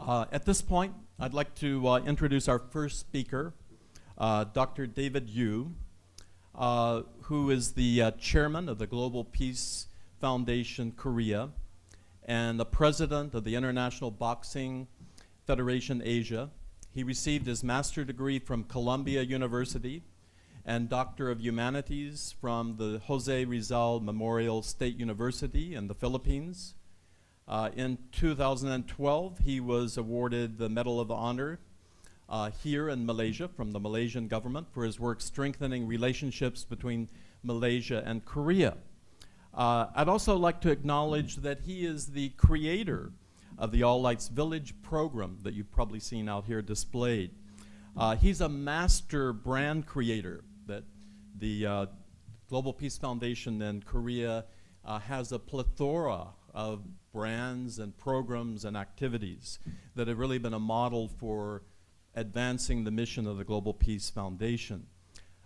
At this point, I'd like to introduce our first speaker, Dr. David Yoo, who is the chairman of the Global Peace Foundation Korea and the president of the International Boxing Federation Asia. He received his master's degree from Columbia University and Doctor of Humanities from the Jose Rizal Memorial State University in the Philippines. In 2012, he was awarded the Medal of Honor here in Malaysia from the Malaysian government for his work strengthening relationships between Malaysia and Korea. I'd also like to acknowledge that he is the creator of the Alllights Village program that you've probably seen out here displayed. He's a master brand creator that the Global Peace Foundation in Korea has a plethora of brands and programs and activities that have really been a model for advancing the mission of the Global Peace Foundation.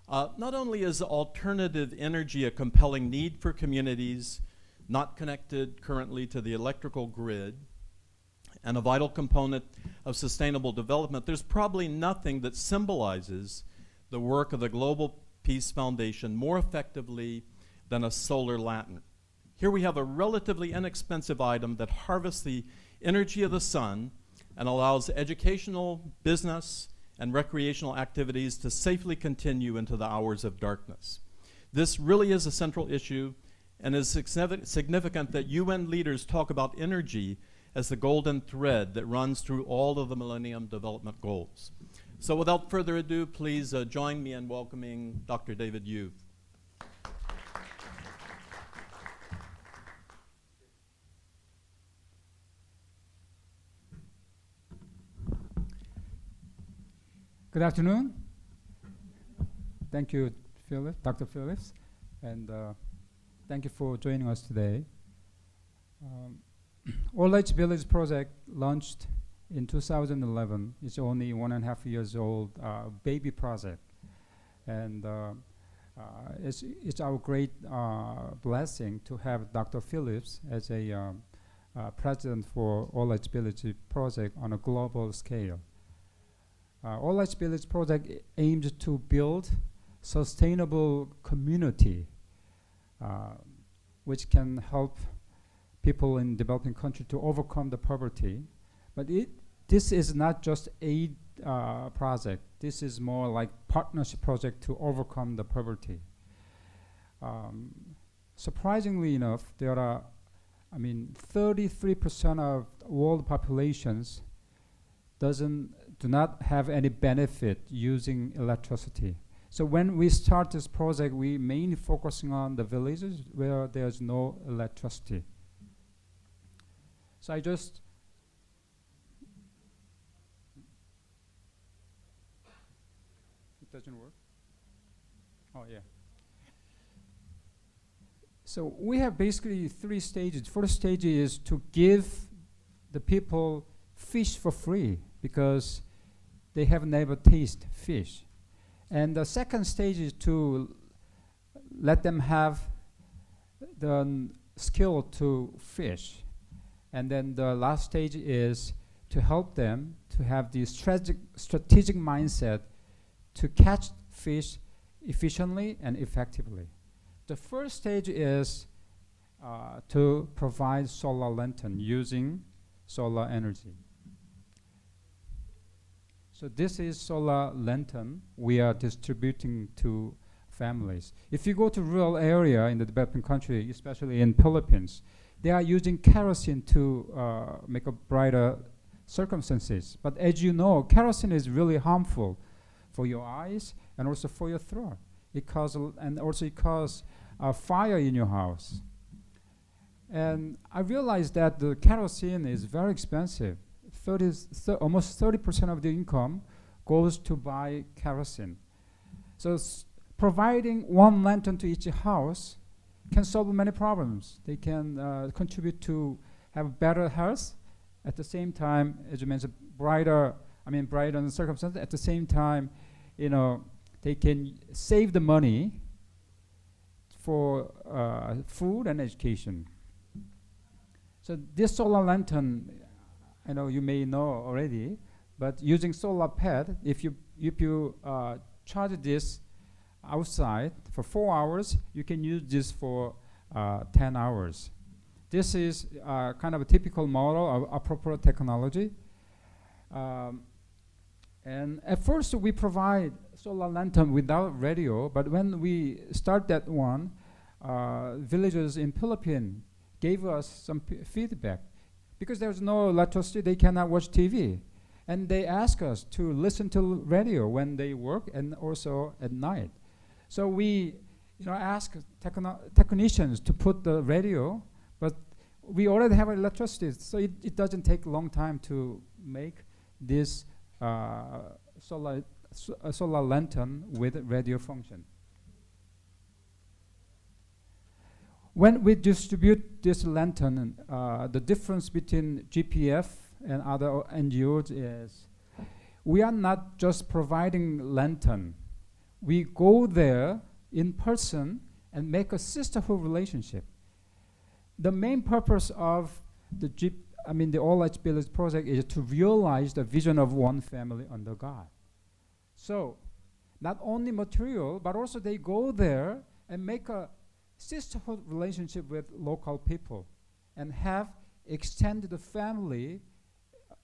Not only is alternative energy a compelling need for communities not connected currently to the electrical grid and a vital component of sustainable development, there's probably nothing that symbolizes the work of the Global Peace Foundation more effectively than a solar lantern. Here we have a relatively inexpensive item that harvests the energy of the sun and allows educational, business, and recreational activities to safely continue into the hours of darkness. This really is a central issue and is significant that UN leaders talk about energy as the golden thread that runs through all of the Millennium Development Goals. So without further ado, please join me in welcoming Dr. David Yoo. Good afternoon. Thank you, Dr. Phillips, and thank you for joining us today. Alllights Village Project launched in 2011. It's only 1.5 years old baby project, and it's our great blessing to have Dr. Phillips as a president for Alllights Village Project on a global scale. Alllights Village Project aims to build sustainable community which can help people in developing countries to overcome the poverty. But this is not just a project. This is more like partnership project to overcome the poverty. Surprisingly enough, there are, 33% of world populations do not have any benefit using electricity. So when we start this project, we mainly focusing on the villages where there's no electricity. So it doesn't work? Oh, yeah. So we have basically 3 stages. First stage is to give the people fish for free because they have never tasted fish. And the second stage is to let them have the skill to fish. And then the last stage is to help them to have the strategic mindset to catch fish efficiently and effectively. The first stage is to provide solar lantern using solar energy. So this is solar lantern we are distributing to families. If you go to rural area in the developing country, especially in Philippines, they are using kerosene to make a brighter circumstances. But as you know, kerosene is really harmful for your eyes and also for your throat. It causes fire in your house. And I realized that the kerosene is very expensive. Almost 30% of the income goes to buy kerosene. So providing one lantern to each house can solve many problems. They can contribute to have better health. At the same time, as you mentioned, brighter circumstances. At the same time, they can save the money for food and education. So this solar lantern I know you may know already, but using solar pad, if you charge this outside for 4 hours, you can use this for 10 hours. This is kind of a typical model of appropriate technology. And at first we provide solar lantern without radio, but when we start that one, villagers in Philippines gave us some feedback. Because there's no electricity, they cannot watch TV. And they ask us to listen to radio when they work and also at night. So we ask technicians to put the radio, but we already have electricity, so it doesn't take a long time to make this solar lantern with radio function. When we distribute this lantern, the difference between GPF and other NGOs is we are not just providing lantern. We go there in person and make a sisterhood relationship. The main purpose of the Alllights Village Project is to realize the vision of one family under God. So, not only material, but also they go there and make a sisterhood relationship with local people and have extended the family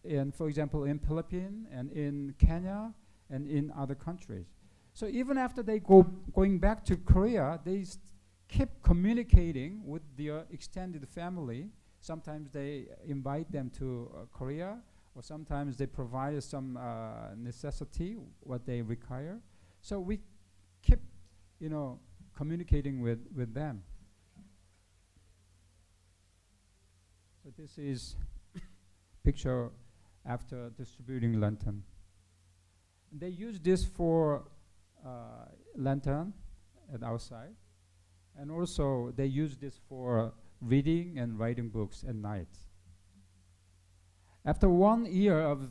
in, for example, in Philippines and in Kenya and in other countries. So even after they going back to Korea, they keep communicating with their extended family. Sometimes they invite them to Korea, or sometimes they provide some necessity, what they require. So we keep, communicating with them. So this is picture after distributing lantern. They use this for lantern at outside, and also they use this for reading and writing books at night. After 1 year of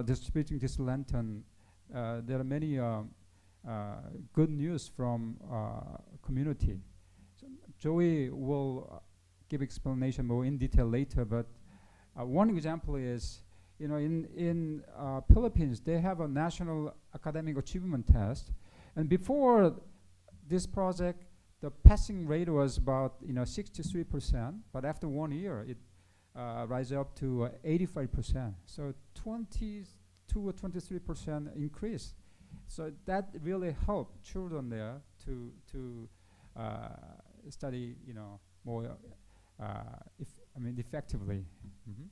distributing this lantern, there are many good news from community. So Joey will give explanation more in detail later, but one example is, in Philippines, they have a national academic achievement test, and before this project, the passing rate was about 63%, but after 1 year, it rise up to 85%. So 22 or 23% increase. So that really helped children there to study, more effectively. Mm-hmm.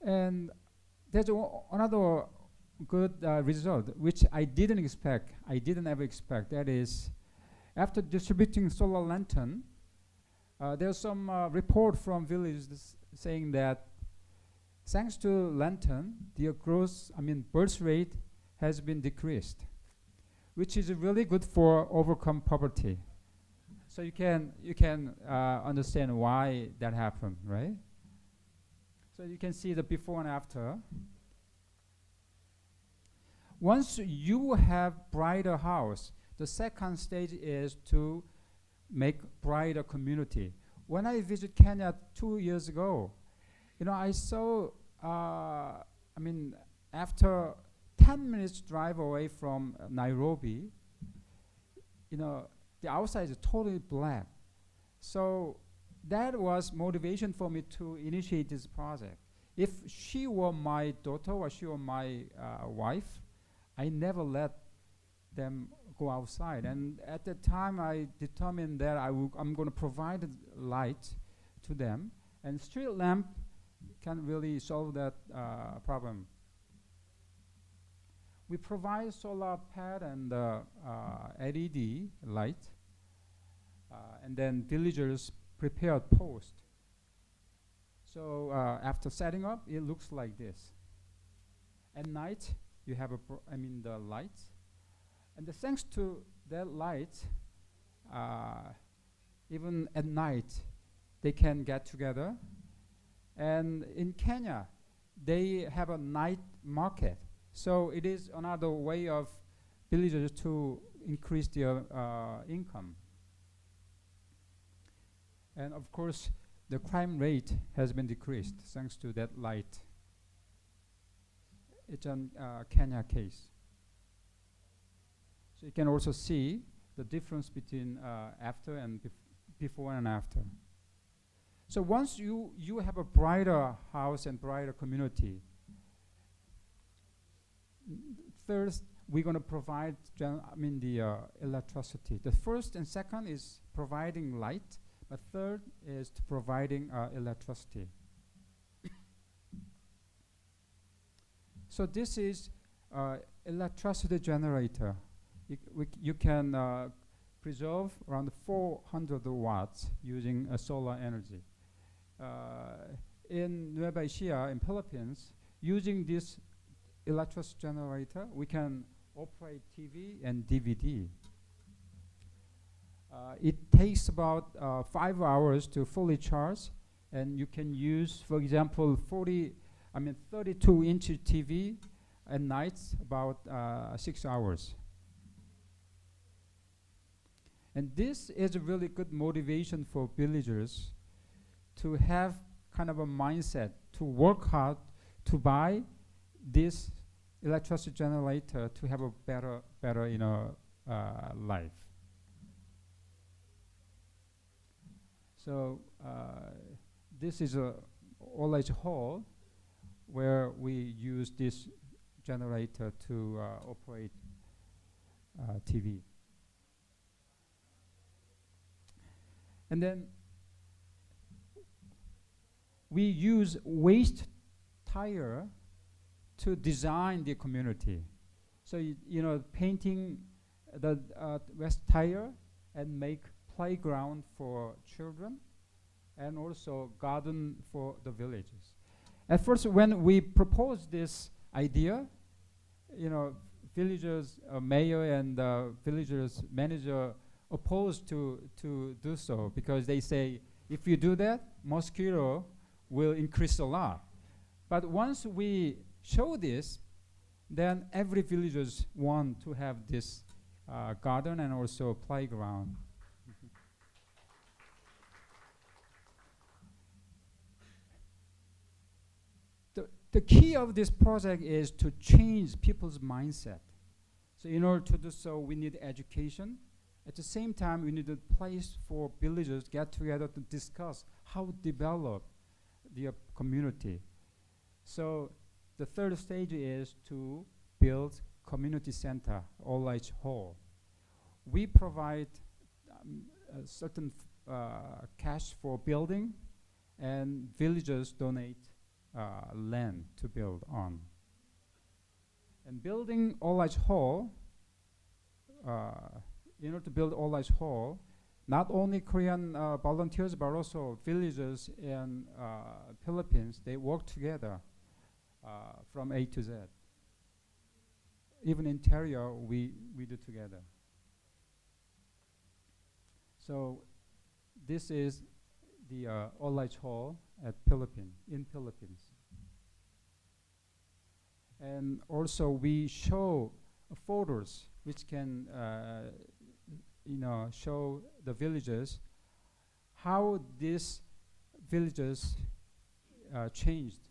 And there's another good result, which I didn't ever expect. That is, after distributing solar lantern, there's some report from villages saying that thanks to lantern, their birth rate has been decreased, which is really good for overcome poverty. So you can understand why that happened, right? So you can see the before and after. Once you have brighter house, the second stage is to make brighter community. When I visited Kenya 2 years ago, I saw, after 10 minutes drive away from Nairobi, the outside is totally black. So that was motivation for me to initiate this project. If she were my daughter or she were my wife, I never let them go outside. And at the time, I determined that I'm going to provide light to them, and street lamp can really solve that problem. We provide solar pad and LED light, and then villagers prepared post. So after setting up, it looks like this. At night, you have the lights, and thanks to that light, even at night, they can get together. And in Kenya, they have a night market. So it is another way of villagers to increase their income. And of course, the crime rate has been decreased thanks to that light. It's a Kenya case. So you can also see the difference between after and before and after. So once you have a brighter house and brighter community, first we're going to provide the electricity. The first and second is providing light, but third is to providing electricity. So this is electricity generator. You can preserve around 400 watts using solar energy. In Nueva Ecija, in Philippines, using this electricity generator, we can operate TV and DVD. It takes about 5 hours to fully charge, and you can use, for example, 32-inch TV at night, about 6 hours. And this is a really good motivation for villagers to have kind of a mindset to work hard to buy this electricity generator to have a better life. So this is a Alllights hall where we use this generator to operate TV. And then we use waste tire to design the community. So painting the waste tire and make playground for children and also garden for the villages. At first, when we proposed this idea, villagers, mayor and villagers manager opposed to do so because they say, if you do that, mosquito will increase a lot. But once we show this, then every villagers want to have this garden and also playground. The key of this project is to change people's mindset. So in order to do so, we need education. At the same time, we need a place for villagers get together to discuss how to develop their community. So the third stage is to build community center, Alllights Hall. We provide a certain cash for building, and villagers donate land to build on. And building Alllights Hall, in order to build Alllights Hall, not only Korean volunteers but also villagers in Philippines, they work together from A to Z. Even interior, we do together. So this is the Alllights Hall in Philippines. And also we show photos which can show the villagers how these villages changed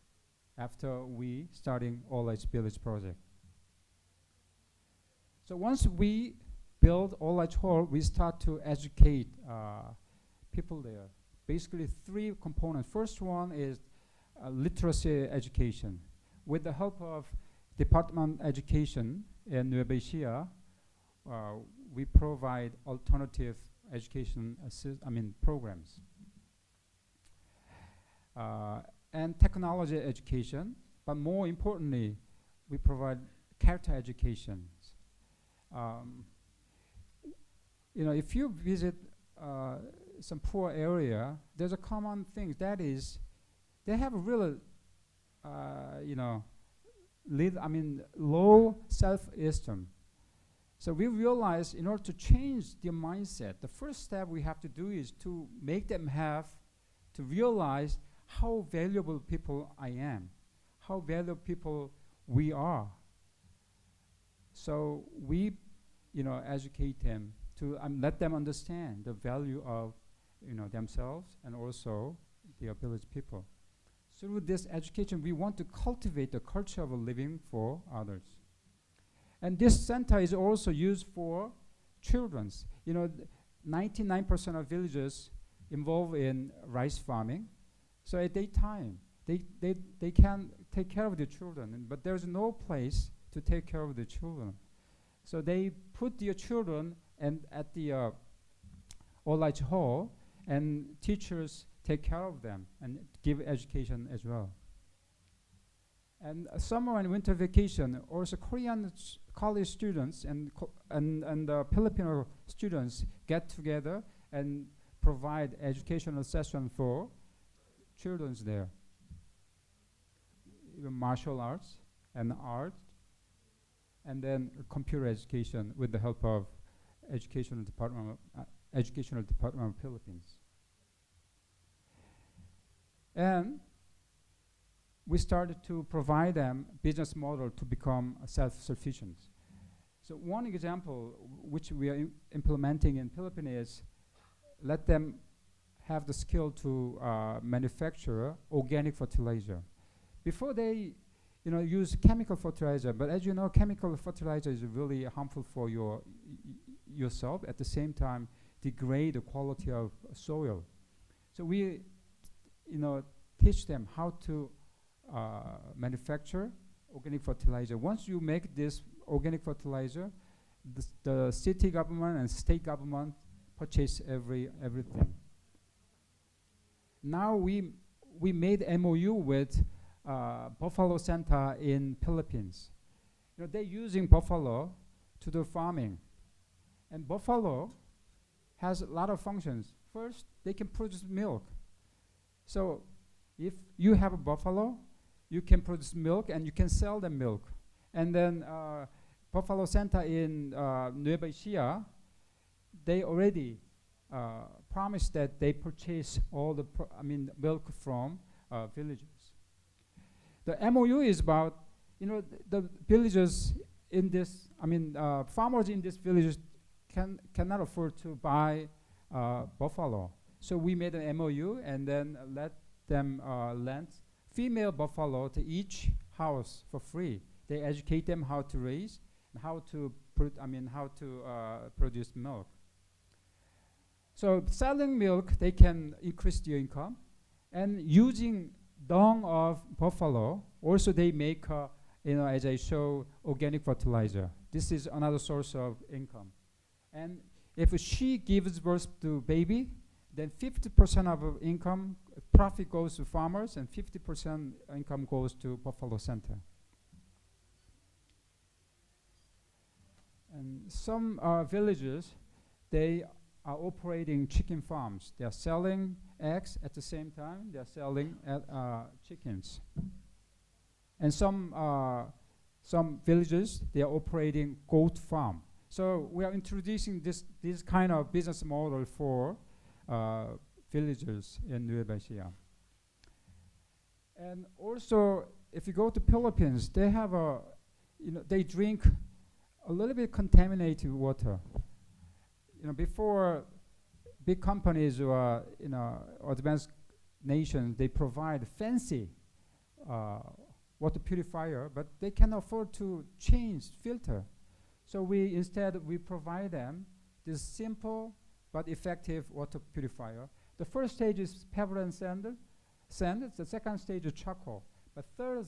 after we starting Alllights Village Project. So once we build Alllights Hall, we start to educate people there. Basically 3 components. First one is literacy education. With the help of Department of Education in Nueva Ecija, we provide alternative education programs. And technology education, but more importantly, we provide character education. If you visit some poor area, there's a common thing, that is, they have a really, low self-esteem. So we realize in order to change their mindset, the first step we have to do is to make them to realize how valuable people I am, how valuable people we are. So we, educate them to let them understand the value of themselves and also their village people. Through this education, we want to cultivate the culture of living for others. And this center is also used for children's. 99% of villages involved in rice farming. So at that time, they can take care of the children, but there's no place to take care of the children. So they put their children at the Alllights Hall, and teachers take care of them and give education as well. And summer and winter vacation, also Korean college students and Filipino students get together and provide educational session for children there. Even martial arts and art, and then computer education with the help of educational department of Philippines. And we started to provide them business model to become self-sufficient. So one example which we are implementing in Philippines is let them have the skill to manufacture organic fertilizer. Before they use chemical fertilizer, but as you know, chemical fertilizer is really harmful for yourself, at the same time degrade the quality of soil. So we teach them how to manufacture organic fertilizer. Once you make this organic fertilizer, the city government and state government purchase everything. Now we made MOU with buffalo center in Philippines. They're using buffalo to do farming, and buffalo has a lot of functions. First, they can produce milk. So if you have a buffalo, you can produce milk and you can sell the milk. And then Buffalo Center in Nueva Ecija, they already promised that they purchase all the milk from villages. The MOU is about the villagers in this. Farmers in this village cannot afford to buy buffalo. So we made an MOU and then let them lend female buffalo to each house for free. They educate them how to raise and how to produce milk. So selling milk, they can increase their income, and using dung of buffalo, also they make as I show, organic fertilizer. This is another source of income. And if she gives birth to baby, then 50% of her income profit goes to farmers, and 50% income goes to Buffalo Center. And some villages, they are operating chicken farms. They are selling eggs at the same time. They are selling chickens. And some villages, they are operating goat farm. So we are introducing this kind of business model for villagers in Nueva Ecija. And also, if you go to Philippines, they have they drink a little bit contaminated water. Before big companies or advanced nations, they provide fancy water purifier, but they can afford to change filter. So instead we provide them this simple but effective water purifier. The first stage is pebble and sand. The second stage is charcoal. But third,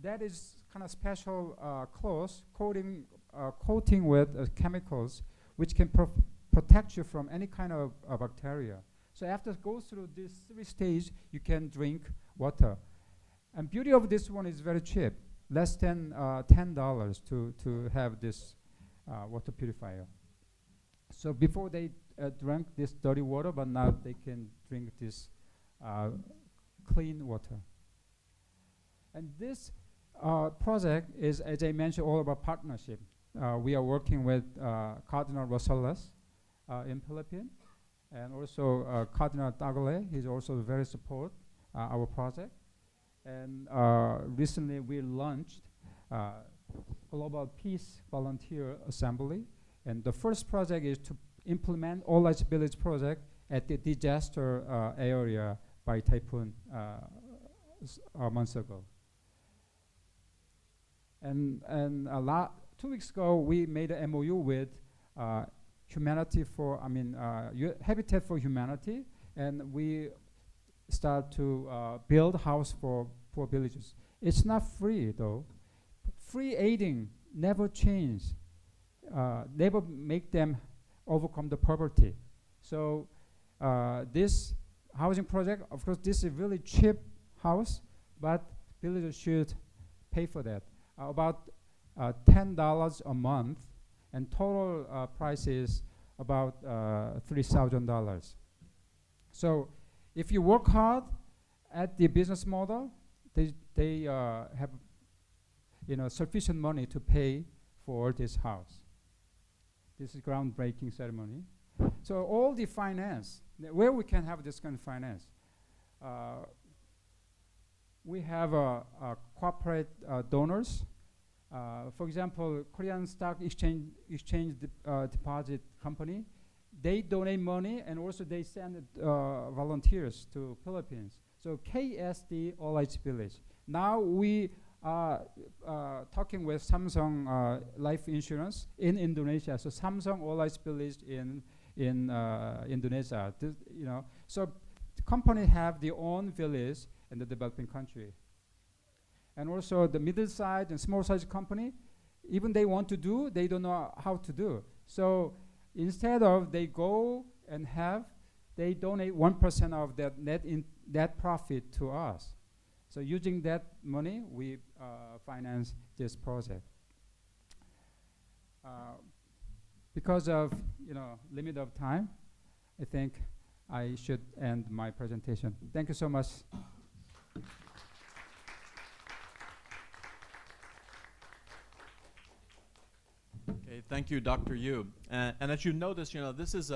that is kind of special cloth coating with chemicals which can protect you from any kind of bacteria. So after it goes through these 3 stages, you can drink water. And beauty of this one is very cheap, less than $10 to have this water purifier. So before they drank this dirty water, but now they can drink this clean water. And this project is, as I mentioned, all about partnership. We are working with Cardinal Rosales in Philippines, and also Cardinal Tagle. He's also very support our project. And recently we launched Global Peace Volunteer Assembly. And the first project is to implement Alllights Village Project at the disaster area by typhoon months ago. And 2 weeks ago, we made an MOU with Humanity for, Habitat for Humanity, and we start to build house for poor villages. It's not free though. Free aiding never change, never make them overcome the poverty. So this housing project, of course, this is really cheap house, but villagers should pay for that. About $10 a month, and total price is about $3,000. So if you work hard at the business model, they have sufficient money to pay for this house. This is groundbreaking ceremony. So all the finance, where we can have this kind of finance, we have corporate donors. For example, Korean Stock Exchange Deposit Company, they donate money and also they send volunteers to Philippines. So KSD Alllights Village. Now we are talking with Samsung Life Insurance in Indonesia. So Samsung Alllights Village in Indonesia. So the company have their own village in the developing country. And also the middle-sized and small-sized company, even they want to do, they don't know how to do. So instead of they go and they donate 1% of that net profit to us. So using that money, we finance this project. Because of limit of time, I think I should end my presentation. Thank you so much. Okay, thank you, Dr. Yoo. And as you notice, this is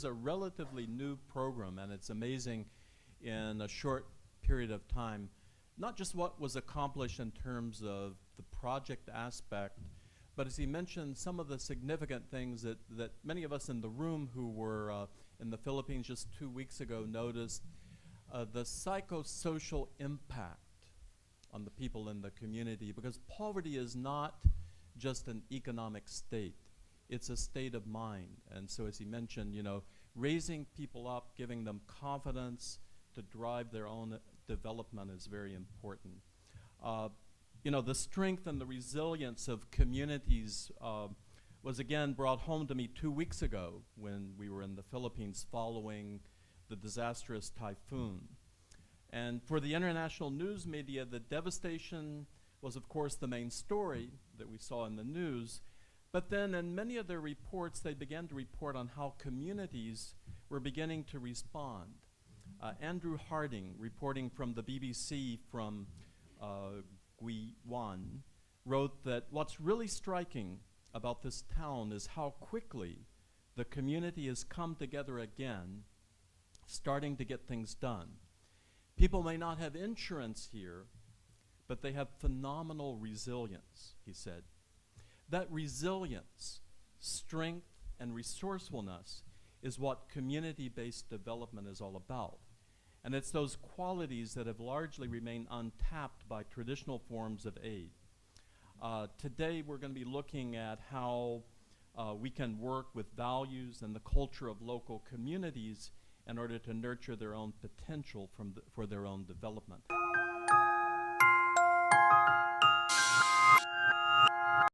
a relatively new program, and it's amazing in a short period of time, not just what was accomplished in terms of the project aspect, but as he mentioned, some of the significant things that many of us in the room who were in the Philippines just 2 weeks ago noticed, the psychosocial impact on the people in the community, because poverty is not just an economic state. It's a state of mind. And so as he mentioned, raising people up, giving them confidence to drive their own development is very important. The strength and the resilience of communities was again brought home to me 2 weeks ago when we were in the Philippines following the disastrous typhoon. And for the international news media, the devastation was, of course, the main story that we saw in the news. But then in many of their reports, they began to report on how communities were beginning to respond. Andrew Harding, reporting from the BBC from Guyuan, wrote that what's really striking about this town is how quickly the community has come together again, starting to get things done. People may not have insurance here, but they have phenomenal resilience, he said. That resilience, strength, and resourcefulness is what community-based development is all about. And it's those qualities that have largely remained untapped by traditional forms of aid. Today, we're going to be looking at how we can work with values and the culture of local communities in order to nurture their own potential for their own development.